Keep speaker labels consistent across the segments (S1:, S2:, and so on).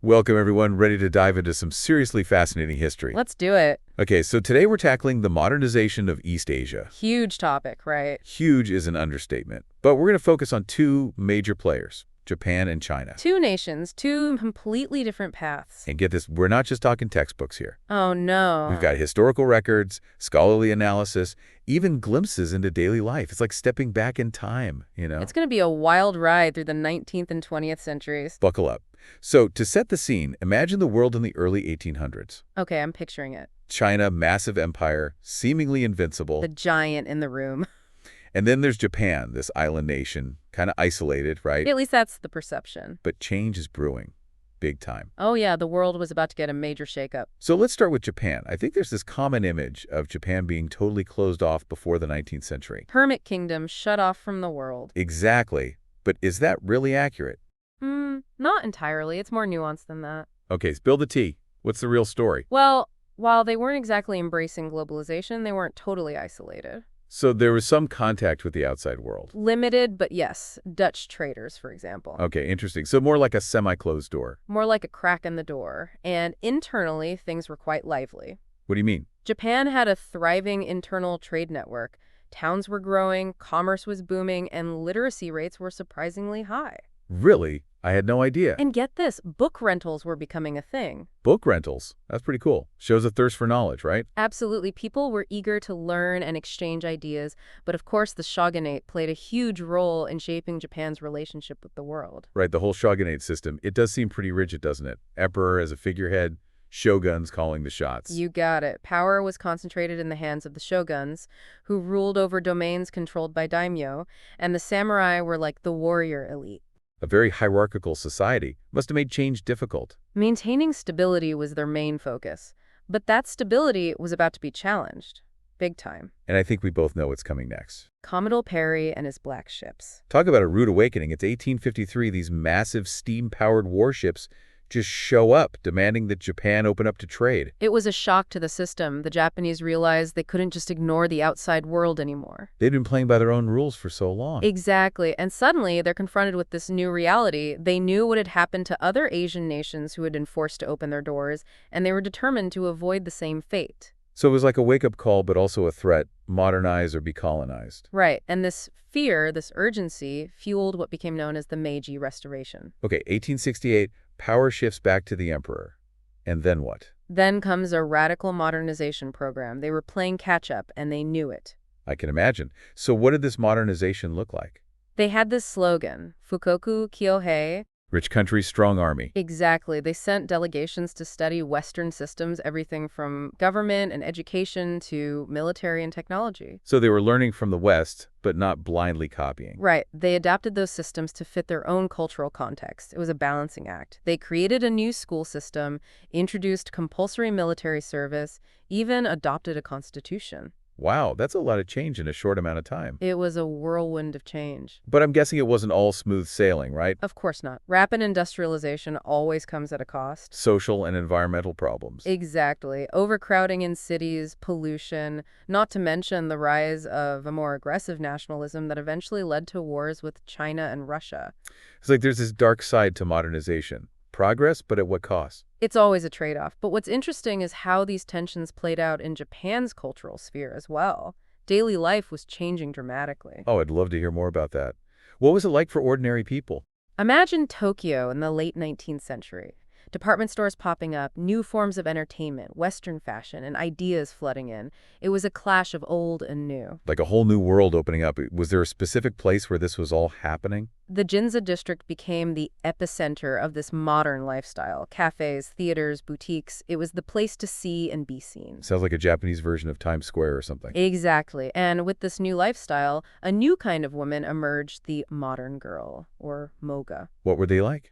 S1: Welcome, everyone. Ready to dive into some seriously fascinating history.
S2: Let's do it.
S1: Okay, so today we're tackling the modernization of East Asia.
S2: Huge topic, right?
S1: Huge is an understatement, but we're going to focus on two major players, Japan and China.
S2: Two nations, two completely different paths.
S1: And get this, we're not just talking textbooks here.
S2: Oh, no.
S1: We've got historical records, scholarly analysis, even glimpses into daily life. It's like stepping back in time, you know?
S2: It's going to be a wild ride through the 19th and 20th centuries.
S1: Buckle up. So, to set the scene, imagine the world in the early 1800s.
S2: Okay, I'm picturing it.
S1: China, massive empire, seemingly invincible.
S2: The giant in the room.
S1: And then there's Japan, this island nation, kind of isolated, right?
S2: At least that's the perception.
S1: But change is brewing, big time.
S2: Oh, yeah, the world was about to get a major shakeup.
S1: So let's start with Japan. I think there's this common image of Japan being totally closed off before the 19th century.
S2: Hermit kingdom shut off from the world.
S1: Exactly. But is that really accurate?
S2: Not entirely. It's more nuanced than that.
S1: Okay, spill the tea. What's the real story?
S2: Well, while they weren't exactly embracing globalization, they weren't totally isolated.
S1: So there was some contact with the outside world.
S2: Limited, but yes, Dutch traders, for example.
S1: Okay, interesting. So more like a semi-closed door.
S2: More like a crack in the door. And internally, things were quite lively.
S1: What do you mean?
S2: Japan had a thriving internal trade network. Towns were growing, commerce was booming, and literacy rates were surprisingly high.
S1: Really? I had no idea.
S2: And get this, book rentals were becoming a thing.
S1: Book rentals? That's pretty cool. Shows a thirst for knowledge, right?
S2: Absolutely. People were eager to learn and exchange ideas, but of course the shogunate played a huge role in shaping Japan's relationship with the world.
S1: Right, the whole shogunate system. It does seem pretty rigid, doesn't it? Emperor as a figurehead, shoguns calling the shots.
S2: You got it. Power was concentrated in the hands of the shoguns, who ruled over domains controlled by daimyo, and the samurai were like the warrior elite.
S1: A very hierarchical society must have made change difficult.
S2: Maintaining stability was their main focus, but that stability was about to be challenged. Big time.
S1: And I think we both know what's coming next.
S2: Commodore Perry and his black ships.
S1: Talk about a rude awakening. It's 1853. These massive steam-powered warships just show up, demanding that Japan open up to trade.
S2: It was a shock to the system. The Japanese realized they couldn't just ignore the outside world anymore.
S1: They'd been playing by their own rules for so long.
S2: Exactly. And suddenly, they're confronted with this new reality. They knew what had happened to other Asian nations who had been forced to open their doors, and they were determined to avoid the same fate.
S1: So it was like a wake-up call, but also a threat: modernize or be colonized.
S2: Right. And this fear, this urgency, fueled what became known as the Meiji Restoration.
S1: Okay, 1868, power shifts back to the emperor. And then what?
S2: Then comes a radical modernization program. They were playing catch-up, and they knew it.
S1: I can imagine. So what did this modernization look like?
S2: They had this slogan, Fukoku Kyohei.
S1: Rich country, strong army.
S2: Exactly. They sent delegations to study Western systems, everything from government and education to military and technology.
S1: So they were learning from the West, but not blindly copying.
S2: Right. They adapted those systems to fit their own cultural context. It was a balancing act. They created a new school system, introduced compulsory military service, even adopted a constitution.
S1: Wow, that's a lot of change in a short amount of time.
S2: It was a whirlwind of change.
S1: But I'm guessing it wasn't all smooth sailing, right?
S2: Of course not. Rapid industrialization always comes at a cost.
S1: Social and environmental problems.
S2: Exactly. Overcrowding in cities, pollution, not to mention the rise of a more aggressive nationalism that eventually led to wars with China and Russia.
S1: It's like there's this dark side to modernization. Progress, but at what cost?
S2: It's always a trade-off. But what's interesting is how these tensions played out in Japan's cultural sphere as well. Daily life was changing dramatically.
S1: Oh, I'd love to hear more about that. What was it like for ordinary people?
S2: Imagine Tokyo in the late 19th century. Department stores popping up, new forms of entertainment, Western fashion, and ideas flooding in. It was a clash of old and new.
S1: Like a whole new world opening up. Was there a specific place where this was all happening?
S2: The Ginza district became the epicenter of this modern lifestyle. Cafes, theaters, boutiques. It was the place to see and be seen.
S1: Sounds like a Japanese version of Times Square or something.
S2: Exactly. And with this new lifestyle, a new kind of woman emerged, the modern girl, or moga.
S1: What were they like?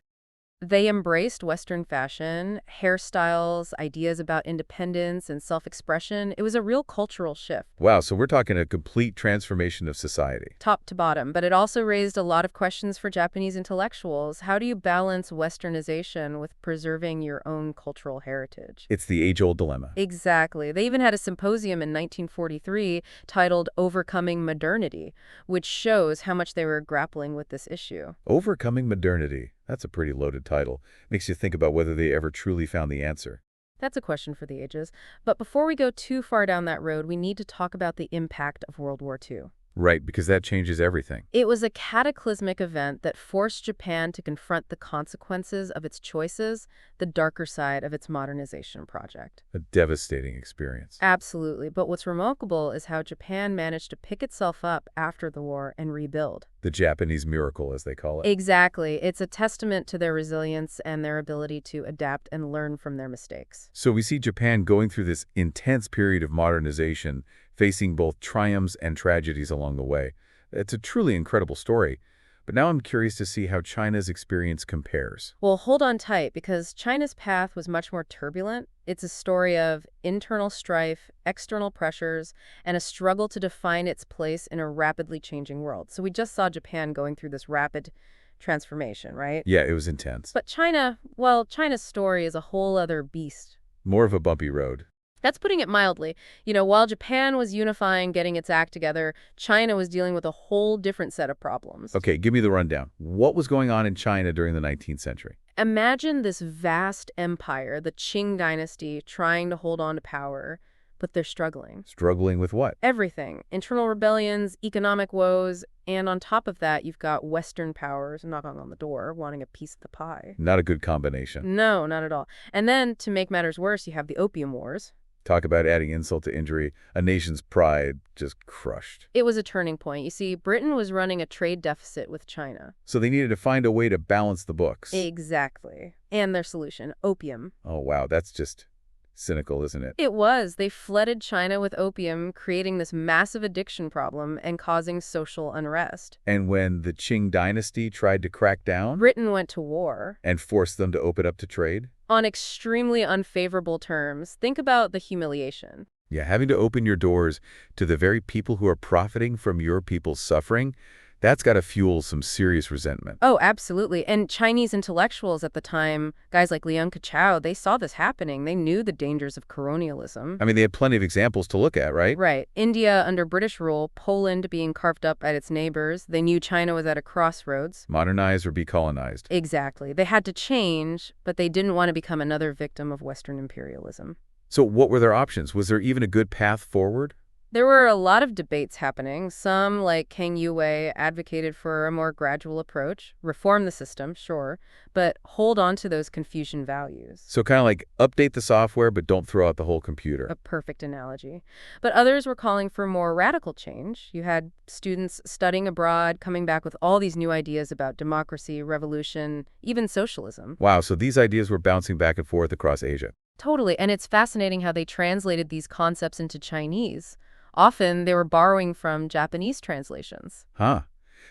S2: They embraced Western fashion, hairstyles, ideas about independence and self-expression. It was a real cultural shift.
S1: Wow, so we're talking a complete transformation of society.
S2: Top to bottom, but it also raised a lot of questions for Japanese intellectuals. How do you balance Westernization with preserving your own cultural heritage?
S1: It's the age-old dilemma.
S2: Exactly. They even had a symposium in 1943 titled Overcoming Modernity, which shows how much they were grappling with this issue.
S1: Overcoming modernity. That's a pretty loaded title. Makes you think about whether they ever truly found the answer.
S2: That's a question for the ages. But before we go too far down that road, we need to talk about the impact of World War II.
S1: Right, because that changes everything.
S2: It was a cataclysmic event that forced Japan to confront the consequences of its choices, the darker side of its modernization project.
S1: A devastating experience.
S2: Absolutely. But what's remarkable is how Japan managed to pick itself up after the war and rebuild.
S1: The Japanese miracle, as they call it.
S2: Exactly. It's a testament to their resilience and their ability to adapt and learn from their mistakes.
S1: So we see Japan going through this intense period of modernization, facing both triumphs and tragedies along the way. It's a truly incredible story. But now I'm curious to see how China's experience compares.
S2: Well, hold on tight, because China's path was much more turbulent. It's a story of internal strife, external pressures, and a struggle to define its place in a rapidly changing world. So we just saw Japan going through this rapid transformation, right?
S1: Yeah, it was intense.
S2: But China, well, China's story is a whole other beast.
S1: More of a bumpy road.
S2: That's putting it mildly. While Japan was unifying, getting its act together, China was dealing with a whole different set of problems.
S1: Okay, give me the rundown. What was going on in China during the 19th century?
S2: Imagine this vast empire, the Qing dynasty, trying to hold on to power, but they're struggling.
S1: Struggling with what?
S2: Everything. Internal rebellions, economic woes, and on top of that, you've got Western powers knocking on the door, wanting a piece of the pie.
S1: Not a good combination.
S2: No, not at all. And then, to make matters worse, you have the Opium Wars.
S1: Talk about adding insult to injury. A nation's pride just crushed.
S2: It was a turning point. You see, Britain was running a trade deficit with China.
S1: So they needed to find a way to balance the books.
S2: Exactly. And their solution, opium.
S1: Oh, wow, that's just cynical, isn't it?
S2: It was. They flooded China with opium, creating this massive addiction problem and causing social unrest.
S1: And when the Qing dynasty tried to crack down
S2: Britain went to war.
S1: and forced them to open up to trade?
S2: On extremely unfavorable terms. Think about the humiliation.
S1: Yeah, having to open your doors to the very people who are profiting from your people's suffering, that's got to fuel some serious resentment.
S2: Oh, absolutely. And Chinese intellectuals at the time, guys like Liang Qichao, they saw this happening. They knew the dangers of colonialism.
S1: I mean, they had plenty of examples to look at, right?
S2: Right. India under British rule, Poland being carved up at its neighbors. They knew China was at a crossroads.
S1: Modernize or be colonized.
S2: Exactly. They had to change, but they didn't want to become another victim of Western imperialism.
S1: So what were their options? Was there even a good path forward?
S2: There were a lot of debates happening. Some, like Kang Youwei, advocated for a more gradual approach, reform the system, sure, but hold on to those Confucian values.
S1: So kind of like update the software, but don't throw out the whole computer.
S2: A perfect analogy. But others were calling for more radical change. You had students studying abroad, coming back with all these new ideas about democracy, revolution, even socialism.
S1: Wow, so these ideas were bouncing back and forth across Asia.
S2: Totally, and it's fascinating how they translated these concepts into Chinese. Often, they were borrowing from Japanese translations.
S1: Huh.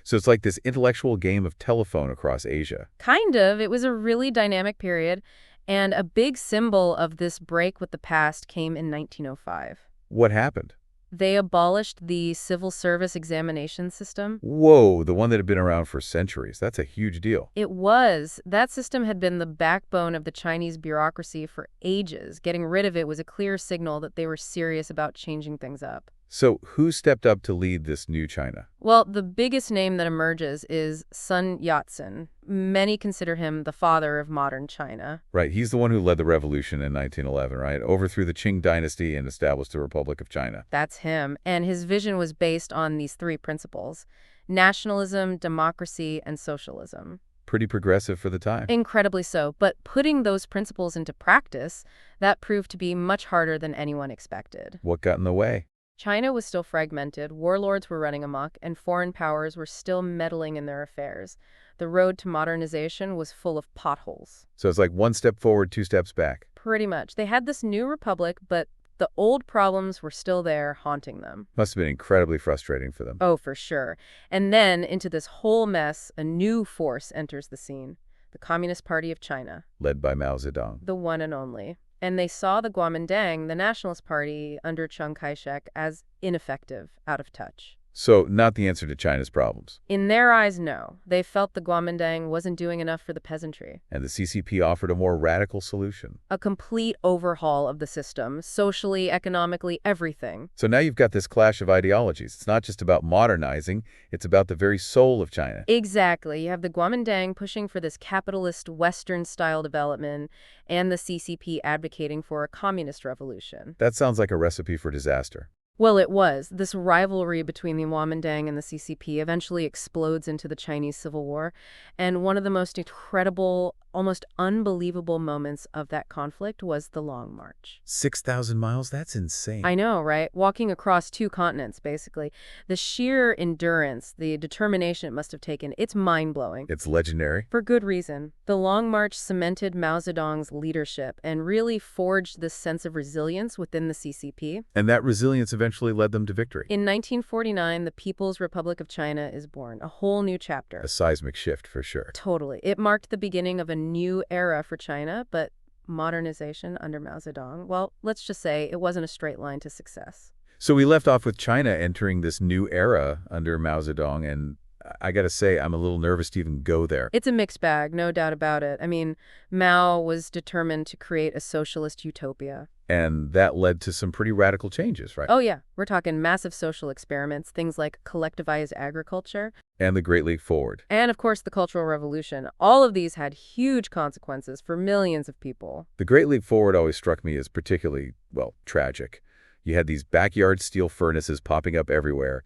S1: So it's like this intellectual game of telephone across Asia.
S2: Kind of. It was a really dynamic period, and a big symbol of this break with the past came in 1905.
S1: What happened?
S2: They abolished the civil service examination system.
S1: Whoa, the one that had been around for centuries. That's a huge deal.
S2: It was. That system had been the backbone of the Chinese bureaucracy for ages. Getting rid of it was a clear signal that they were serious about changing things up.
S1: So who stepped up to lead this new China?
S2: Well, the biggest name that emerges is Sun Yat-sen. Many consider him the father of modern China.
S1: Right, he's the one who led the revolution in 1911, right? Overthrew the Qing dynasty and established the Republic of China.
S2: That's him. And his vision was based on these three principles: nationalism, democracy, and socialism.
S1: Pretty progressive for the time.
S2: Incredibly so. But putting those principles into practice, that proved to be much harder than anyone expected.
S1: What got in the way?
S2: China was still fragmented, warlords were running amok, and foreign powers were still meddling in their affairs. The road to modernization was full of potholes.
S1: So it's like one step forward, two steps back.
S2: Pretty much. They had this new republic, but the old problems were still there, haunting them.
S1: Must have been incredibly frustrating for them.
S2: Oh, for sure. And then, into this whole mess, a new force enters the scene. The Communist Party of China.
S1: Led by Mao Zedong.
S2: The one and only. And they saw the Kuomintang, the Nationalist Party under Chiang Kai-shek, as ineffective, out of touch.
S1: So not the answer to China's problems.
S2: In their eyes, no. They felt the Kuomintang wasn't doing enough for the peasantry.
S1: And the CCP offered a more radical solution.
S2: A complete overhaul of the system, socially, economically, everything.
S1: So now you've got this clash of ideologies. It's not just about modernizing, it's about the very soul of China.
S2: Exactly. You have the Kuomintang pushing for this capitalist Western-style development and the CCP advocating for a communist revolution.
S1: That sounds like a recipe for disaster.
S2: Well, it was. This rivalry between the Kuomintang and the CCP eventually explodes into the Chinese Civil War, and one of the most incredible, almost unbelievable moments of that conflict was the Long March.
S1: 6,000 miles? That's insane.
S2: I know, right? Walking across 2 continents, basically. The sheer endurance, the determination it must have taken, it's mind-blowing.
S1: It's legendary.
S2: For good reason. The Long March cemented Mao Zedong's leadership and really forged this sense of resilience within the CCP.
S1: And that resilience eventually led them to victory.
S2: In 1949, the People's Republic of China is born, a whole new chapter.
S1: A seismic shift, for sure.
S2: Totally. It marked the beginning of a new era for China, but modernization under Mao Zedong, well, let's just say it wasn't a straight line to success.
S1: So we left off with China entering this new era under Mao Zedong, and I gotta say, I'm a little nervous to even go there.
S2: It's a mixed bag, no doubt about it. I mean, Mao was determined to create a socialist utopia.
S1: And that led to some pretty radical changes, right?
S2: Oh yeah, we're talking massive social experiments, things like collectivized agriculture.
S1: And the Great Leap Forward.
S2: And of course, the Cultural Revolution. All of these had huge consequences for millions of people.
S1: The Great Leap Forward always struck me as particularly, well, tragic. You had these backyard steel furnaces popping up everywhere,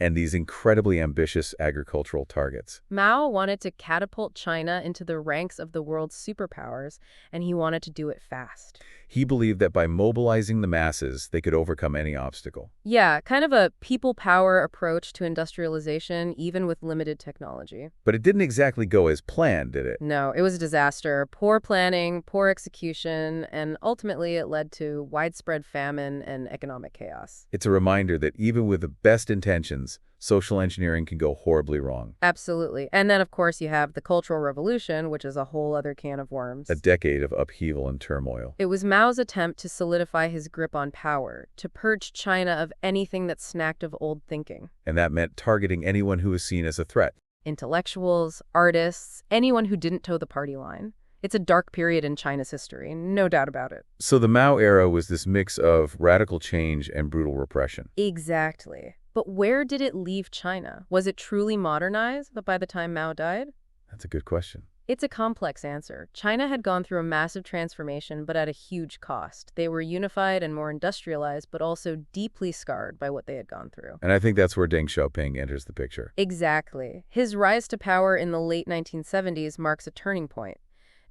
S1: and these incredibly ambitious agricultural targets.
S2: Mao wanted to catapult China into the ranks of the world's superpowers, and he wanted to do it fast.
S1: He believed that by mobilizing the masses, they could overcome any obstacle.
S2: Yeah, kind of a people power approach to industrialization, even with limited technology.
S1: But it didn't exactly go as planned, did it?
S2: No, it was a disaster. Poor planning, poor execution, and ultimately it led to widespread famine and economic chaos.
S1: It's a reminder that even with the best intentions, social engineering can go horribly wrong.
S2: Absolutely. And then, of course, you have the Cultural Revolution, which is a whole other can of worms.
S1: A decade of upheaval and turmoil.
S2: It was Mao's attempt to solidify his grip on power, to purge China of anything that snacked of old thinking.
S1: And that meant targeting anyone who was seen as a threat.
S2: Intellectuals, artists, anyone who didn't toe the party line. It's a dark period in China's history, no doubt about it.
S1: So the Mao era was this mix of radical change and brutal repression.
S2: Exactly. But where did it leave China? Was it truly modernized by the time Mao died?
S1: That's a good question.
S2: It's a complex answer. China had gone through a massive transformation, but at a huge cost. They were unified and more industrialized, but also deeply scarred by what they had gone through.
S1: And I think that's where Deng Xiaoping enters the picture.
S2: Exactly. His rise to power in the late 1970s marks a turning point.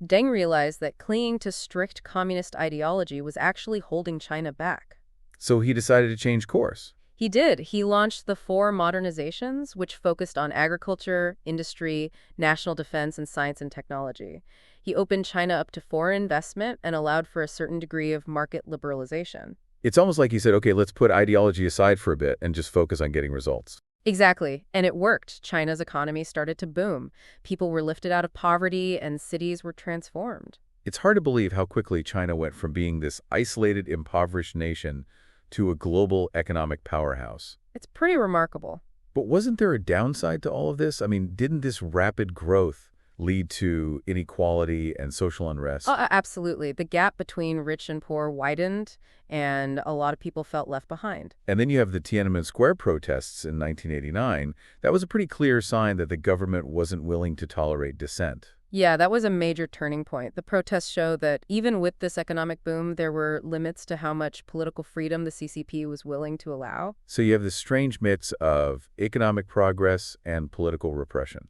S2: Deng realized that clinging to strict communist ideology was actually holding China back.
S1: So he decided to change course.
S2: He did. He launched the 4 modernizations, which focused on agriculture, industry, national defense, and science and technology. He opened China up to foreign investment and allowed for a certain degree of market liberalization.
S1: It's almost like he said, okay, let's put ideology aside for a bit and just focus on getting results.
S2: Exactly. And it worked. China's economy started to boom. People were lifted out of poverty and cities were transformed.
S1: It's hard to believe how quickly China went from being this isolated, impoverished nation to a global economic powerhouse.
S2: It's pretty remarkable.
S1: But wasn't there a downside to all of this? I mean, didn't this rapid growth lead to inequality and social unrest?
S2: Oh, absolutely. The gap between rich and poor widened, and a lot of people felt left behind.
S1: And then you have the Tiananmen Square protests in 1989. That was a pretty clear sign that the government wasn't willing to tolerate dissent.
S2: Yeah, that was a major turning point. The protests show that even with this economic boom, there were limits to how much political freedom the CCP was willing to allow.
S1: So you have this strange mix of economic progress and political repression.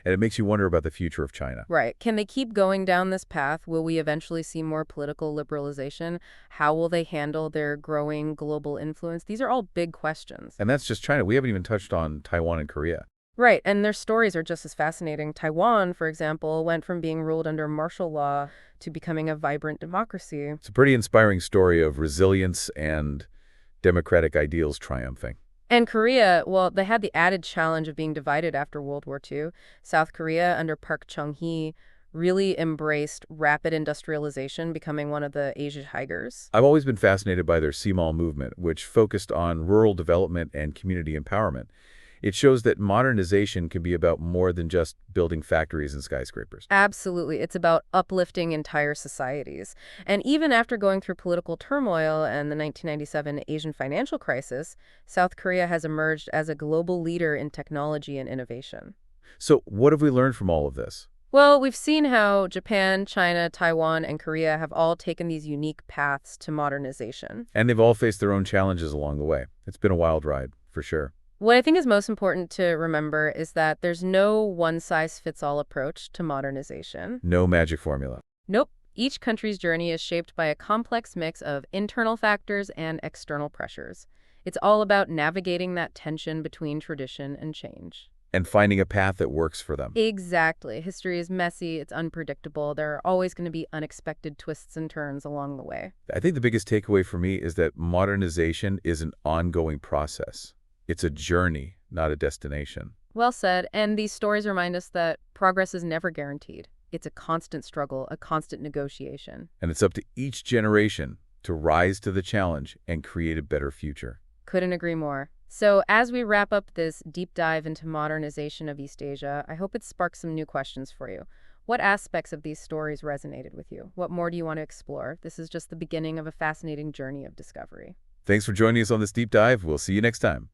S1: And it makes you wonder about the future of China.
S2: Right. Can they keep going down this path? Will we eventually see more political liberalization? How will they handle their growing global influence? These are all big questions.
S1: And that's just China. We haven't even touched on Taiwan and Korea.
S2: Right, and their stories are just as fascinating. Taiwan, for example, went from being ruled under martial law to becoming a vibrant democracy.
S1: It's a pretty inspiring story of resilience and democratic ideals triumphing.
S2: And Korea, well, they had the added challenge of being divided after World War II. South Korea, under Park Chung-hee, really embraced rapid industrialization, becoming one of the Asia tigers.
S1: I've always been fascinated by their CMAL movement, which focused on rural development and community empowerment. It shows that modernization can be about more than just building factories and skyscrapers.
S2: Absolutely. It's about uplifting entire societies. And even after going through political turmoil and the 1997 Asian financial crisis, South Korea has emerged as a global leader in technology and innovation.
S1: So what have we learned from all of this?
S2: Well, we've seen how Japan, China, Taiwan, and Korea have all taken these unique paths to modernization.
S1: And they've all faced their own challenges along the way. It's been a wild ride, for sure.
S2: What I think is most important to remember is that there's no one-size-fits-all approach to modernization.
S1: No magic formula.
S2: Nope. Each country's journey is shaped by a complex mix of internal factors and external pressures. It's all about navigating that tension between tradition and change.
S1: And finding a path that works for them.
S2: Exactly. History is messy, it's unpredictable. There are always going to be unexpected twists and turns along the way.
S1: I think the biggest takeaway for me is that modernization is an ongoing process. It's a journey, not a destination.
S2: Well said, and these stories remind us that progress is never guaranteed. It's a constant struggle, a constant negotiation.
S1: And it's up to each generation to rise to the challenge and create a better future.
S2: Couldn't agree more. So as we wrap up this deep dive into modernization of East Asia, I hope it sparks some new questions for you. What aspects of these stories resonated with you? What more do you want to explore? This is just the beginning of a fascinating journey of discovery.
S1: Thanks for joining us on this deep dive. We'll see you next time.